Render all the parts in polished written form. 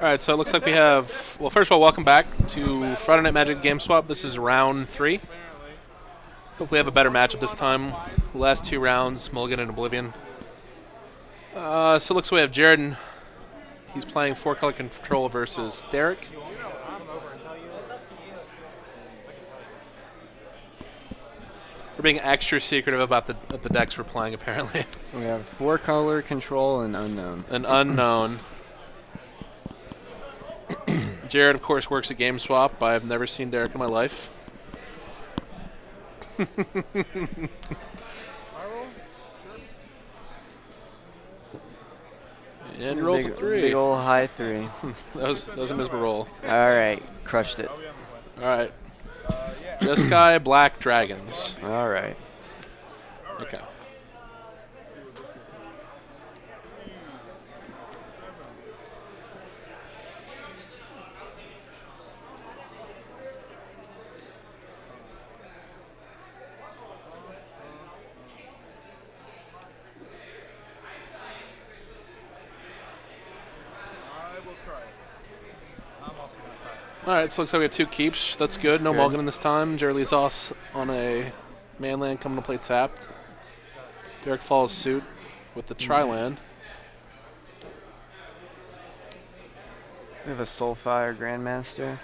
All right, so it looks like we have, well, first of all, welcome back to Friday Night Magic Game Swap. This is round 3. Hopefully we have a better matchup this time. The last 2 rounds, Mulligan and Oblivion. So it looks like we have Jared. He's playing 4-color control versus Derek. We're being extra secretive about the decks we're playing, apparently. We have 4-color control and unknown. An unknown. Jared, of course, works at GameSwap. I've never seen Derek in my life. And he rolls a 3. Big ol' high 3. that was a miserable roll. All right, crushed it. All right. Jeskai, Black Dragons. All right. Okay. All right, so looks like we have 2 keeps. That's good. No Mulligan this time. Jared leads off on a manland coming to play tapped. Derek follows suit with the tri-land. We have a Soulfire Grandmaster.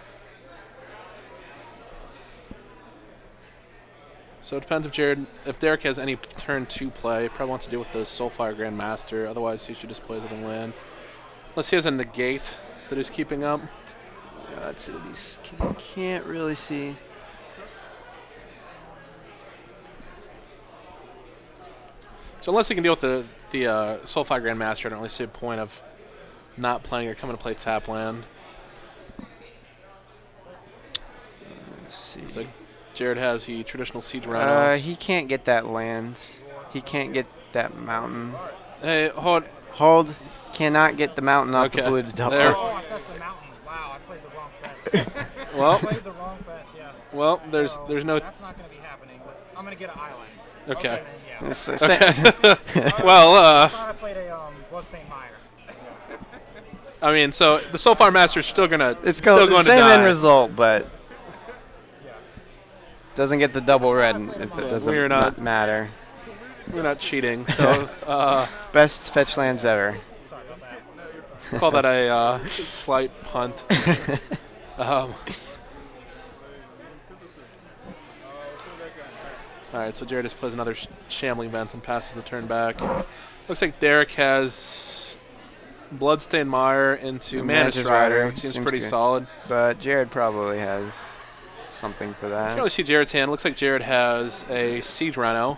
So it depends if Derek has any turn 2 play. He probably wants to deal with the Soulfire Grandmaster. Otherwise, he should just play as a land. Unless he has a negate that he's keeping up. Let's see. Can't really see. So unless he can deal with the Soulfire Grandmaster, I don't really see a point of not playing or coming to play tap land. Let's see. Looks like Jared has the traditional Siege Rhino. He can't get that land. He can't get that mountain. Hey, hold. Hold. Cannot get the mountain off the blue to double. There. Oh, that's the mountain. Wow, I played the wrong fetch. Well, I played the wrong fetch, yeah. Well, there's no. That's not going to be happening, but I'm going to get an island. Okay. Then, yeah. Okay. Well, I thought I played a Bloodstained Mire. I mean, so the Soulfire Master is still gonna. It's still going the to same die. end result, but doesn't get the double red. If it doesn't we're not matter. We're not cheating. So best fetch lands ever. Sorry about that. call that a slight punt. All right, so Jared just plays another Shambling Vents and passes the turn back. Looks like Derek has Bloodstained Mire into Mantis Rider, which seems pretty solid. But Jared probably has something for that. You can really see Jared's hand. Looks like Jared has a Siege Rhino,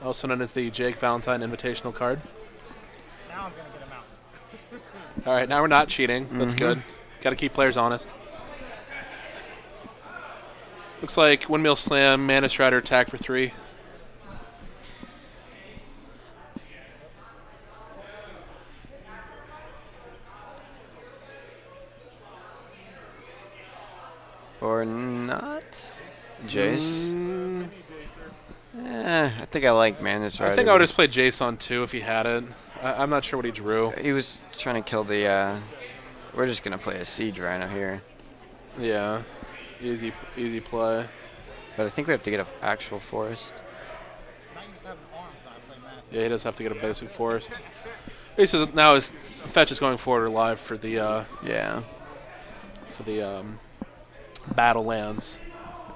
also known as the Jake Valentine Invitational card. Now I'm going to get a mountain. All right, now we're not cheating. That's good. Got to keep players honest. Looks like Windmill Slam, Mantis Rider attack for 3. Or not. Jace. I think I like Mantis Rider. I think I would just play Jace on 2 if he had it. I'm not sure what he drew. He was trying to kill the. We're just gonna play a Siege Rhino here. Yeah, easy play. But I think we have to get an actual forest. Yeah, he does have to get a basic forest. Now his fetch is going forward or live for the battle lands.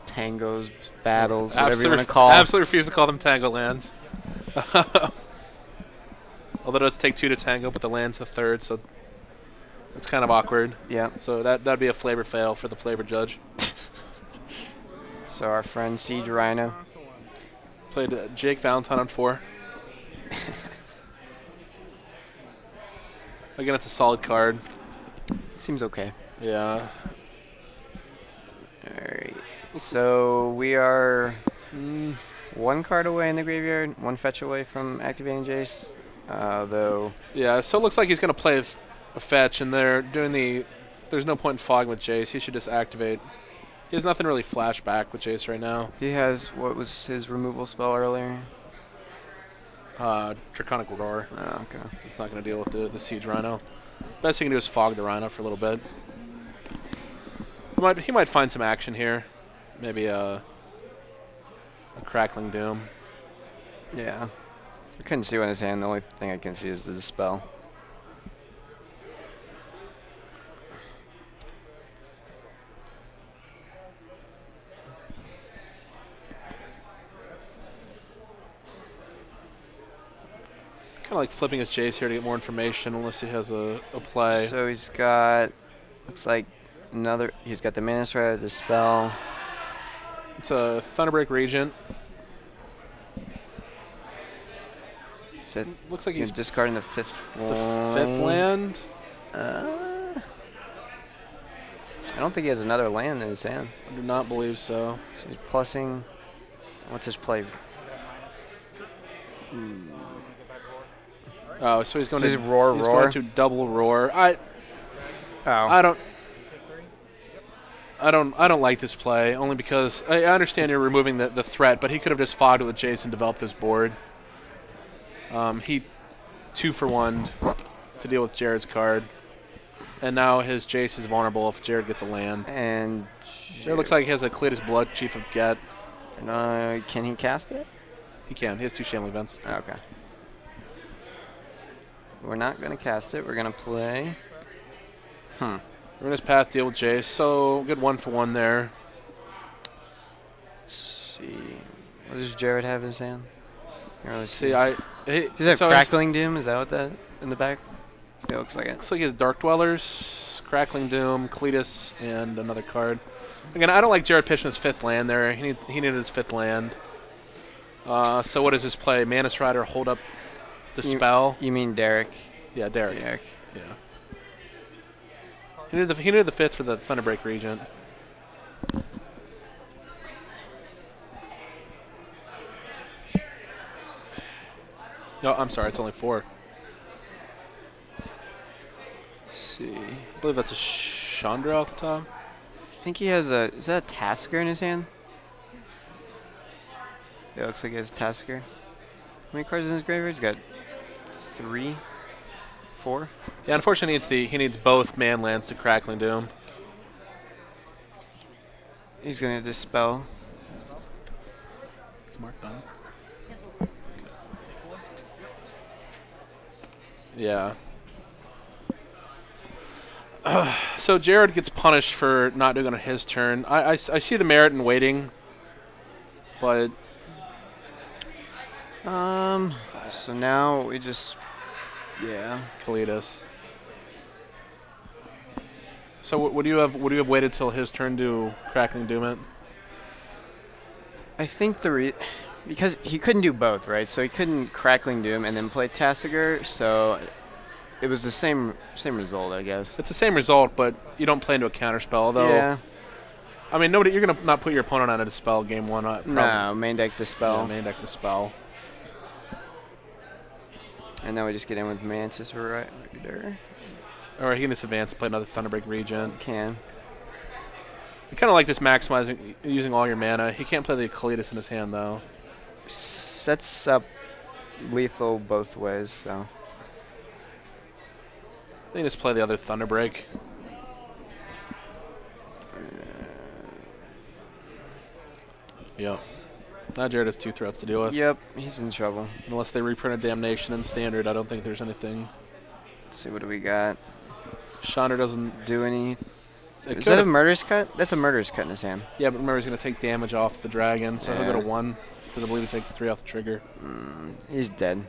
Tangos, battles, whatever you want to call. Absolutely refuse to call them tango lands. Although it does take 2 to tango, but the land's the 3rd, so it's kind of awkward. Yeah. So that'd be a flavor fail for the flavor judge. So our friend Siege Rhino played Jake Valentine on 4. Again, it's a solid card. Seems okay. Yeah. All right. So we are 1 card away in the graveyard, 1 fetch away from activating Jace. Though. Yeah. So it looks like he's going to play a fetch, and they're doing the. There's no point in fogging with Jace. He should just activate. He has nothing really flashback with Jace right now. He has, what was his removal spell earlier? Draconic Roar. Oh, okay. It's not going to deal with the Siege Rhino. Best he can do is fog the Rhino for a little bit. He might find some action here. Maybe a Crackling Doom. Yeah. I couldn't see what in his hand. The only thing I can see is the Dispel. Kind of like flipping his Jace here to get more information, unless he has a play. So he's got, looks like he's got the Mana Strider, the Dispel. It's a Thunderbreak Regent. Fifth. Looks like he's discarding the fifth land. I don't think he has another land in his hand. I do not believe so. So he's plussing. What's his play? Oh, so he's going He's to roar. going to double roar. I don't like this play, only because I understand you're removing the threat, but he could have just fogged with Jace and developed this board. He 2-for-1'd to deal with Jared's card, and now his Jace is vulnerable if Jared gets a land. And Jared looks like he has a Cletus Blood, Chief of Get. Can he cast it? He can. He has 2 Shamley Vents. Okay. We're not going to cast it. We're going to play. We're in his path, deal with Jace. So good 1-for-1 there. Let's see. What does Jared have in his hand? Can't really see. He's a Crackling Doom. Is that what that in the back? It looks like it. Looks like he has Dark Dwellers, Crackling Doom, Cletus, and another card. Again, I don't like Jared pitching his 5th land there. He needed his 5th land. So what does his play? Mana Strider, hold up the spell. You mean Derek? Yeah, Derek. Derek. Yeah. He needed the 5th for the Thunderbreak Regent. No, I'm sorry. It's only 4. Let's see. I believe that's a Chandra off the top. I think he has a. Is that a Tasker in his hand? It looks like he has a Tasker. How many cards in his graveyard? He's got 3, 4. Yeah, unfortunately, he needs both man lands to Crackling Doom. He's gonna Dispel. Is Mark done? Yeah. So Jared gets punished for not doing it on his turn. I see the merit in waiting, but so now we just Kalidas. So would you have waited till his turn to Crackling Doom it? I think because he couldn't do both, right? So he couldn't Crackling Doom and then play Tassiger, so it was the same result, I guess. It's the same result, but you don't play into a counterspell, though. Yeah. I mean, you're gonna not put your opponent on a Dispel game 1. No, main deck Dispel. Yeah, main deck Dispel. And now we just get in with Mantis Rider. Or he can just advance and play another Thunderbreak Regent. Can. You kind of like just maximizing, using all your mana. He can't play the Kalidas in his hand, though. Sets up lethal both ways, so. They can just play the other Thunderbreak. Yep. Now Jared has 2 threats to deal with. Yep, he's in trouble. Unless they reprint a Damnation in Standard, I don't think there's anything. Let's see, what do we got? Chandra doesn't do any. Is that a Murderous Cut? That's a Murderous Cut in his hand. Yeah, but remember he's going to take damage off the dragon, so he'll go to 1, because I believe he takes 3 off the trigger. He's dead.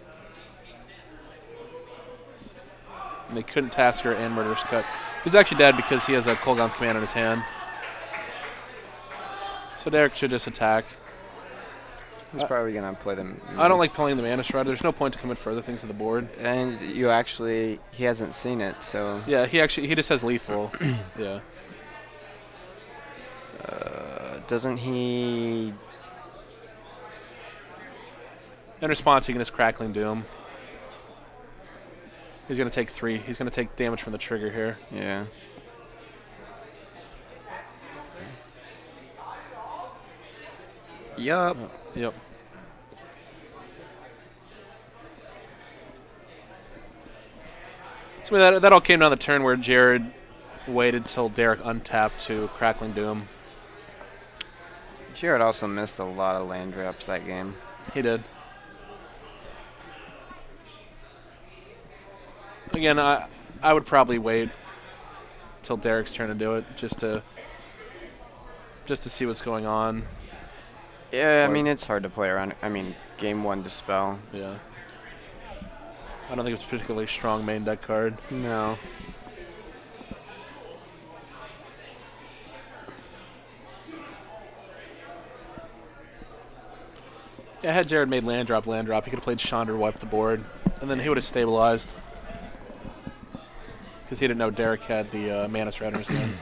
And they couldn't Tasker and Murderous Cut. He's actually dead because he has a Kolaghan's Command in his hand. So Derek should just attack. He's probably going to play them. I don't like playing the Mana Strider. There's no point to commit further things to the board. And he hasn't seen it, so. Yeah, he just has lethal. Yeah. Doesn't he? In response, he can just Crackling Doom. He's going to take 3. He's going to take damage from the trigger here. Yeah. Yup. Yep. So that all came down the turn where Jared waited till Derek untapped to Crackling Doom. Jared also missed a lot of land drops that game. He did. Again, I would probably wait till Derek's turn to do it, just to see what's going on. Yeah, I mean, it's hard to play around. I mean, game 1 Dispel. Yeah. I don't think it's a particularly strong main deck card. No. Yeah, had Jared made land drop, he could have played Chandra, wiped the board, and then he would have stabilized. Because he didn't know Derek had the Mana Strider in his hand.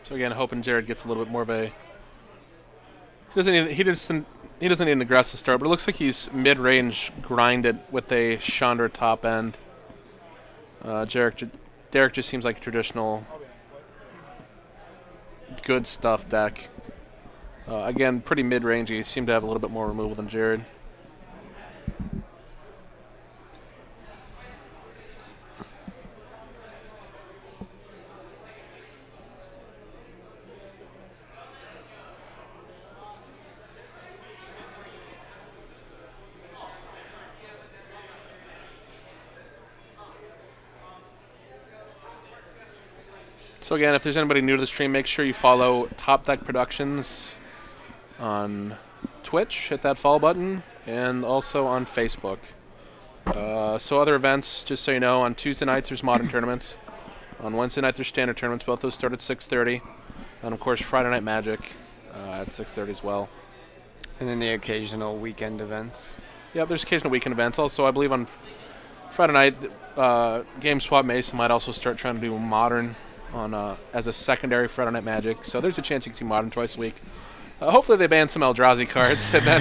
So again, hoping Jared gets a little bit more of a. He doesn't need an aggressive start, but it looks like he's mid-range grinded with a Chandra top end. Derek just seems like a traditional good stuff deck. Again, pretty mid-range. He seemed to have a little bit more removal than Jared. So again, if there's anybody new to the stream, make sure you follow Top Deck Productions on Twitch. Hit that follow button, and also on Facebook. So other events, just so you know, on Tuesday nights there's Modern tournaments. On Wednesday night there's Standard tournaments. Both those start at 6:30, and of course Friday Night Magic at 6:30 as well. And then the occasional weekend events. Yeah, there's occasional weekend events. Also, I believe on Friday night, GameSwap Mason might also start trying to do Modern on as a secondary Friday Night Magic. So there's a chance you can see Modern twice a week. Hopefully they ban some Eldrazi cards, and then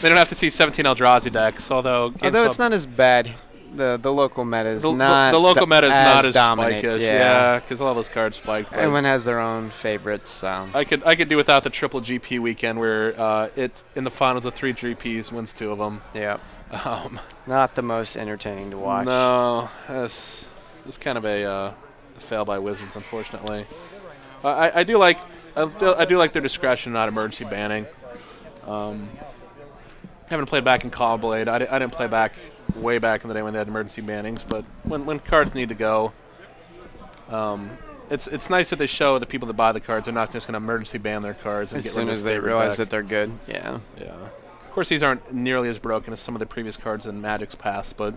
they don't have to see 17 Eldrazi decks. Although it's not as bad. The local meta is not the local meta is not as dominant. spikish. Yeah, because all those cards spiked. Everyone has their own favorites. So I could do without the triple GP weekend where it in the finals of 3 GPs wins 2 of them. Yeah. Not the most entertaining to watch. No, it's kind of a fail by Wizards, unfortunately. I do like their discretion, not emergency banning. Haven't played back in Call Blade. I didn't play back way back in the day when they had emergency bannings, but when cards need to go, it's nice that they show the people that buy the cards are not just going to emergency ban their cards and as get soon rid of as they realize that they're good. Yeah. Yeah. Of course, these aren't nearly as broken as some of the previous cards in Magic's past, but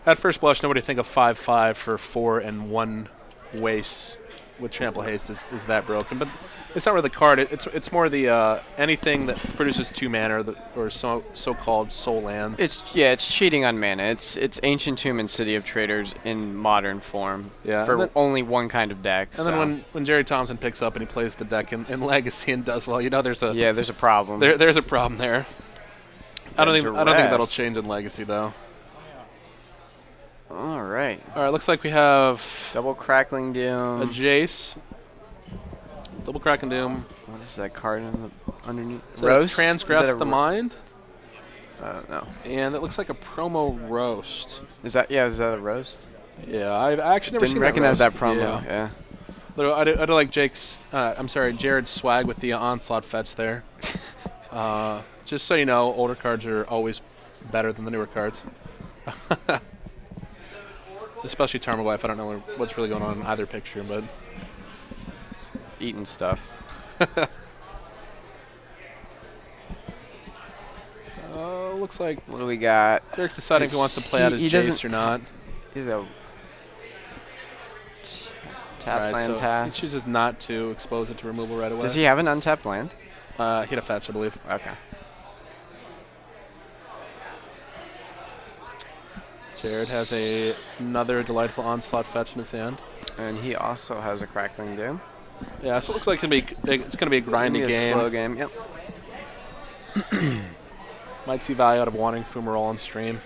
at first blush, nobody think of 5/5 for 4 and 1 waste with Trample Haste is that broken. But it's not really the card. It's more the anything that produces 2 mana or so-called soul lands. It's cheating on mana. It's Ancient Tomb and City of Traders in modern form. Yeah, for only one kind of deck. And then when Jerry Thompson picks up and he plays the deck in Legacy and does well, there's a problem. There's a problem there. I don't think that'll change in Legacy though. All right. Looks like we have Double Crackling Doom. a Jace. Double Crackling Doom. What is that card underneath? Roast? Transgress the Mind. No. And it looks like a promo Roast. Is that a Roast? Yeah, I've actually never Didn't seen recognize that promo. Yeah. I do like Jared's swag with the Onslaught fetch there. Just so you know, older cards are always better than the newer cards. Especially Tarmogoyf. I don't know what's really going on in either picture, but it's eating stuff. Looks like. What do we got? Derek's deciding if he wants to play out his Jace or not. He's a tap land pass. He chooses not to expose it to removal right away. Does he have an untapped land? He had a fetch, I believe. Okay. Jared has another delightful Onslaught fetch in his hand. And he also has a Crackling Doom. Yeah, so it looks like it's going to be a grindy game. Slow game, yep. Might see value out of wanting Fumarole on stream.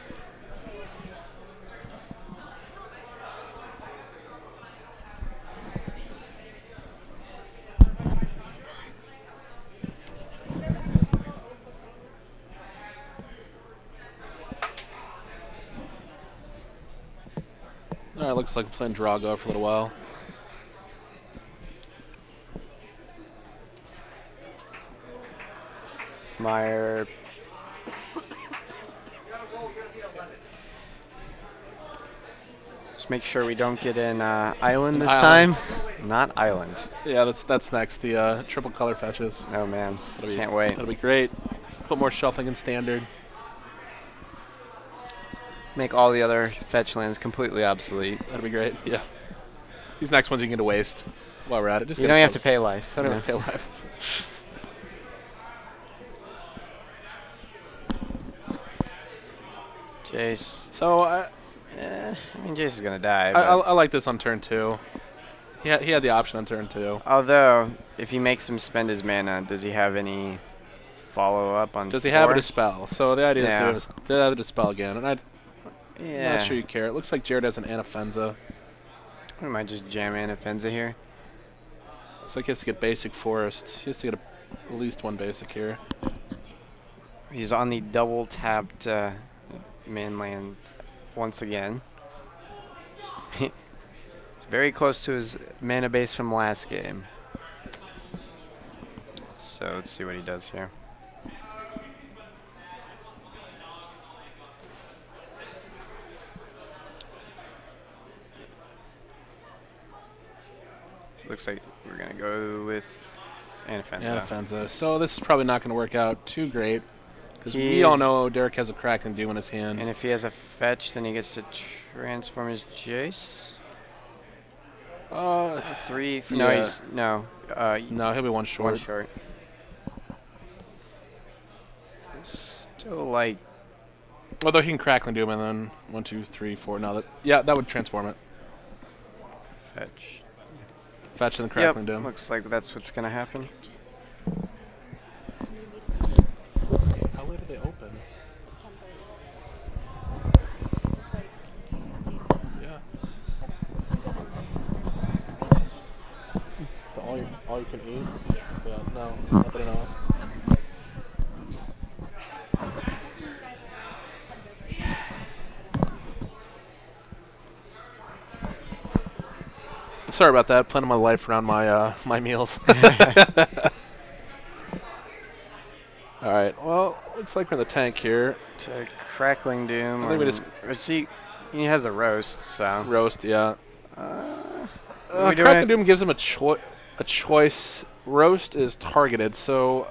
Alright, looks like we're playing Drago for a little while. Meyer. Just make sure we don't get in Island this time. Not Island. Yeah, that's next. The triple color fetches. Oh man, can't wait. That'll be great. Put more shuffling in Standard. Make all the other fetch lands completely obsolete. That'd be great. Yeah. These next ones you can get to waste while we're at it. You don't have to pay life. Don't have to pay life. Jace. So, I mean, Jace is gonna die. I like this on turn 2. He had the option on turn 2. Although, if he makes him spend his mana, does he have any follow-up on? Does he have a Dispel? So the idea is to have a Dispel again, and I'm not sure you care. It looks like Jared has an Anafenza. I might just jam Anafenza here. Looks like he has to get basic Forest. He has to get at least one basic here. He's on the double-tapped mainland once again. He's very close to his mana base from last game. So let's see what he does here. Looks like we're going to go with Anafenza. Anafenza. So this is probably not going to work out too great. Because we all know Derek has a Crackling Doom in his hand. And if he has a fetch, then he gets to transform his Jace. 3. No, he's no. No, he'll be one short. One short. Still like. Although he can Crackling Doom and then 1, 2, 3, 4. No, that would transform it. Fetch. Fetch and the Crackling Doom. Looks like that's what's gonna happen. How late do they open? Yeah. All you can eat? Yeah, no, not that enough. Sorry about that. Planning my life around my my meals. All right. Well, looks like we're in the tank here. To Crackling Doom. I think we just. He has a roast, so. Roast, yeah. Crackling Doom gives him a choice. Roast is targeted, so.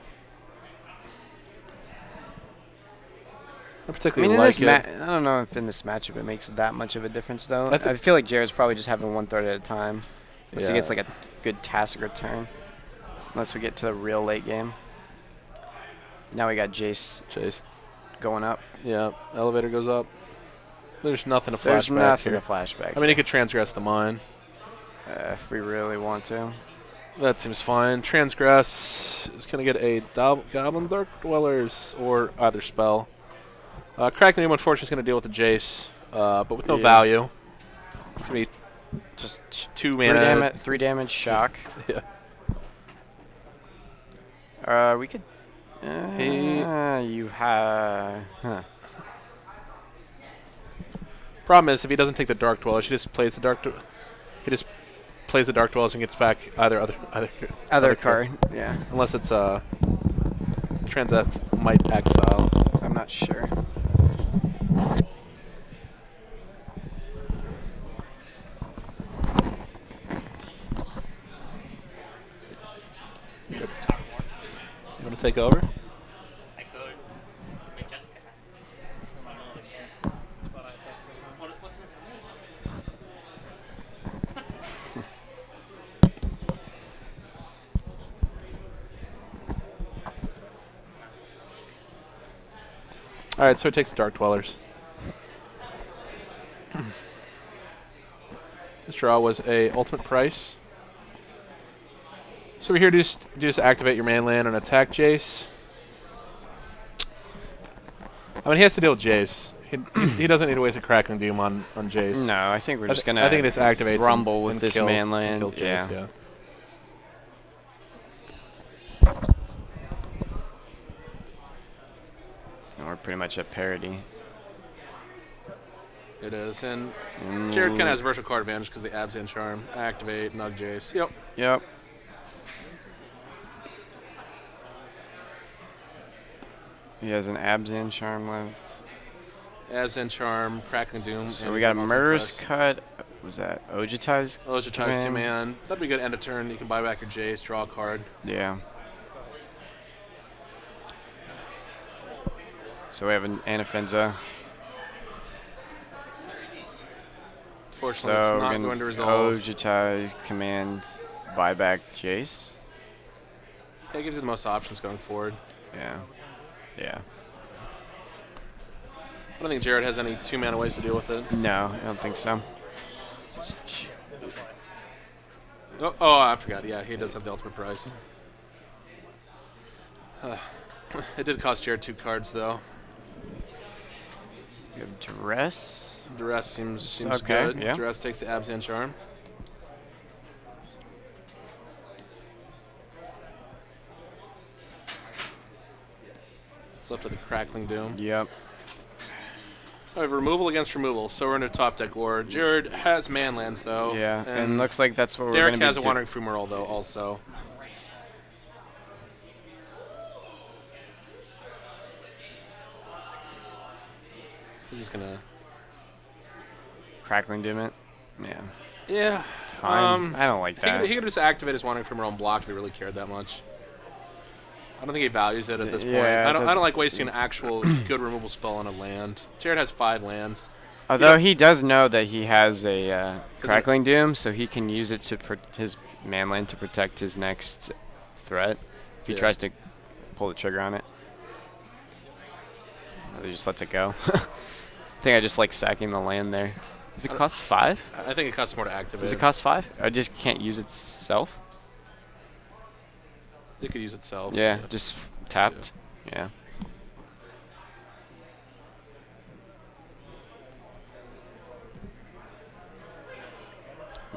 I particularly like it. I don't know if in this matchup it makes that much of a difference, though. I feel like Jared's probably just having 1/3 at a time. Unless he gets like good task return. Unless we get to the real late game. Now we got Jace going up. Yeah, elevator goes up. There's nothing to flashback There's nothing here. to flashback. I mean, he could transgress the mine. If we really want to. That seems fine. Transgress is going to get a Goblin Dark Dwellers or either spell. Crackling Doom, unfortunately, is going to deal with the Jace, but with no value. It's going to be just 2 mana. 3 damage shock. Yeah. We could. You have. Huh. Problem is, if he doesn't take the Dark Dwellers, he just plays the Dark Dwellers and gets back other card. Yeah. Unless it's Transact might exile. I'm not sure. You want to take over? I could. Make Jeskai. What's in it for me? All right, so it takes the Dark Dwellers. This draw was a ultimate price. So we're here to just activate your man land and attack Jace. I mean, he has to deal with Jace. He doesn't need to waste a Crackling Doom on Jace. No, I think we're just gonna. I think it just activates rumble and with this kills, man land. Kills Jace, yeah. And we're pretty much at parity. It is, and Jared kind of has virtual card advantage because the Abzan Charm. Activate, Nug Jace. Yep. Yep. He has an Abzan Charm left. Abzan Charm, Crackling Doom. So we got a Murderous Cut. What was that Ojutai's command? That'd be good end of turn. You can buy back your Jace, draw a card. Yeah. So we have an Anafenza. Fortunately, it's not going to resolve. Ojutai's command, buy back Jace. Yeah, it gives you the most options going forward. Yeah. Yeah. I don't think Jared has any 2-mana ways to deal with it. No, I don't think so. Oh, I forgot. Yeah, he does have the ultimate price. It did cost Jared 2 cards, though. You have Duress. Duress seems okay, good. Yeah. Duress takes the Abzan Charm. It's left with the Crackling Doom. Yep. So we have removal against removal, so we're in a top deck war. Jared has manlands, though. Yeah, and looks like that's what we're Derek going to be has a Wandering Fumarole, though, also. He's just going to... Crackling Doom it? Yeah. Yeah. Fine. I don't like that. He could just activate his Wandering Fumarole and block if he really cared that much. I don't think he values it at this point. Yeah, I don't like wasting an actual good removal spell on a land. Jared has 5 lands. Although he does know that he has a Crackling Doom, so he can use it to his manland to protect his next threat if he tries to pull the trigger on it. Or he just lets it go. I think I just like sacking the land there. Does it cost 5? I think it costs more to activate. Does it cost 5? I just can't use itself? It could use itself. Yeah, just tapped. Yeah.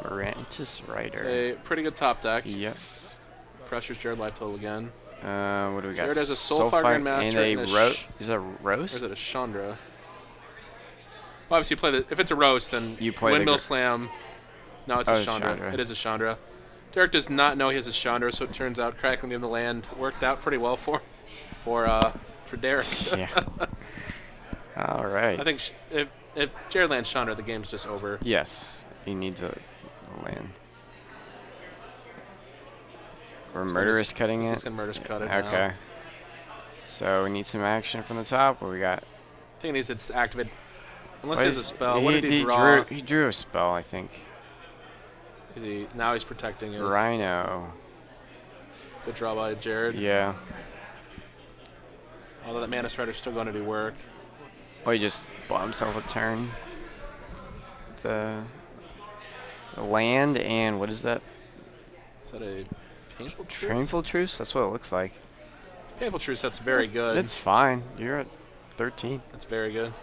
Morantis Rider. It's a pretty good top deck. Yes. Pressures Jared life total again. What do we got? Jared has a Soulfire Grandmaster and a is it a Roast? Or is it a Chandra? Well, obviously, you play if it's a Roast, then you play Windmill Slam. No, it's a Chandra. Chandra. It is a Chandra. Derek does not know he has a Chandra, so it turns out Crackling in the land worked out pretty well for Derek. Yeah. All right. I think if Jared lands Chandra, the game's just over. Yes, he needs a land. We're Murderous Cutting it. He's gonna Murderous Cut it. Okay. Now. So we need some action from the top. What we got? I think he needs to activate. Unless he has a spell. What did he draw? He drew a spell, I think. Now he's protecting his Rhino. Good draw by Jared. Yeah. Although that Mana Strider's still going to do work. Oh, he just bought himself a turn. The land and what is that? Is that a Painful Truce? Painful Truce? That's what it looks like. Painful Truce, that's very good. It's fine. You're at 13. That's very good.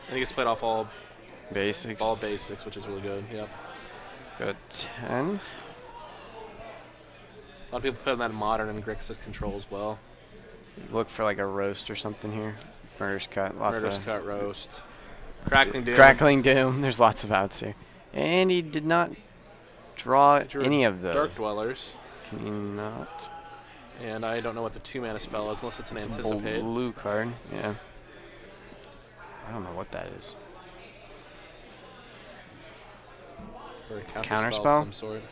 And he gets played off all basics. All basics, which is really good. Yep. Got 10. A lot of people play that in Modern and Grixis control as well. Look for like a roast or something here. Murder's Cut. Murder's Cut, roast. Crackling Doom. Crackling Doom. There's lots of outs here. And he did not draw any of those. Dark Dwellers. Can you not? And I don't know what the 2-mana spell is unless it's an Anticipate. A blue card, yeah. I don't know what that is. Or a counter spell spell of some sort.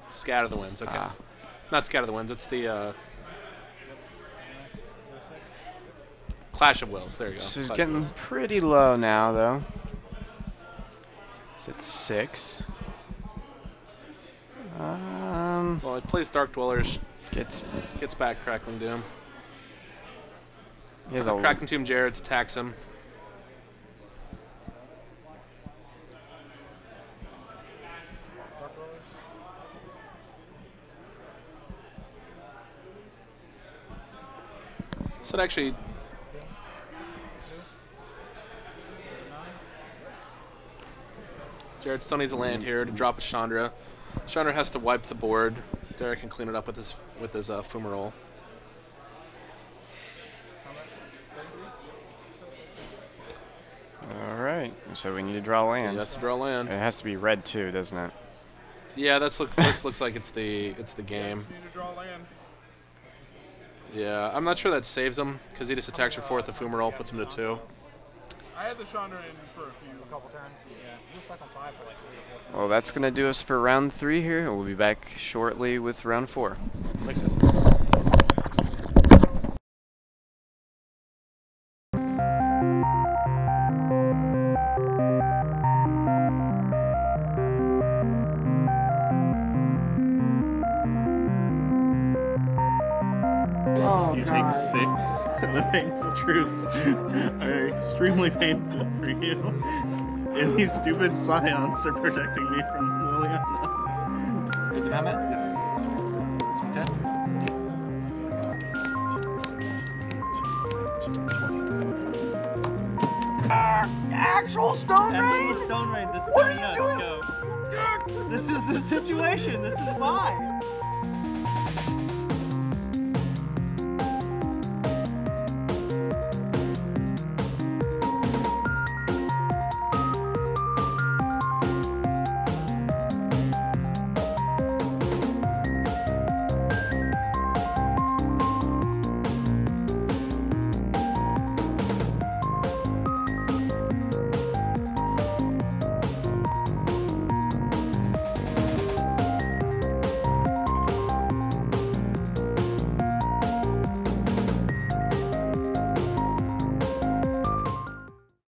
Scatter the Winds, okay. Not Scatter the Winds, it's the Clash of Wills, there you go. So he's Clash getting pretty low now, though. He's at 6. Well, it plays Dark Dwellers. Gets back Crackling Doom. He has a Crackling Doom Jared attacks him. So it actually Jared still needs a land here to drop a Chandra. Chandra has to wipe the board. Derek can clean it up with his Fumarole. All right, so we need to draw land. He has to draw land. It has to be red too, doesn't it? Yeah, this looks like it's the game. Need to draw land. Yeah, I'm not sure that saves him because he just attacks your 4th. The Fumarole puts him to 2. I had the Chandra in for a couple turns. Yeah, he was stuck on 5 for like 3 or 4. Well, that's gonna do us for round 3 here. We'll be back shortly with round 4. Makes sense. You take 6. The painful truths are extremely painful for you. And these stupid scions are protecting me from Liliana. Did you have it? Yeah. 10? Actual Stone Rain? Stone Rain. This What are you doing? Go. This is the situation. This is why.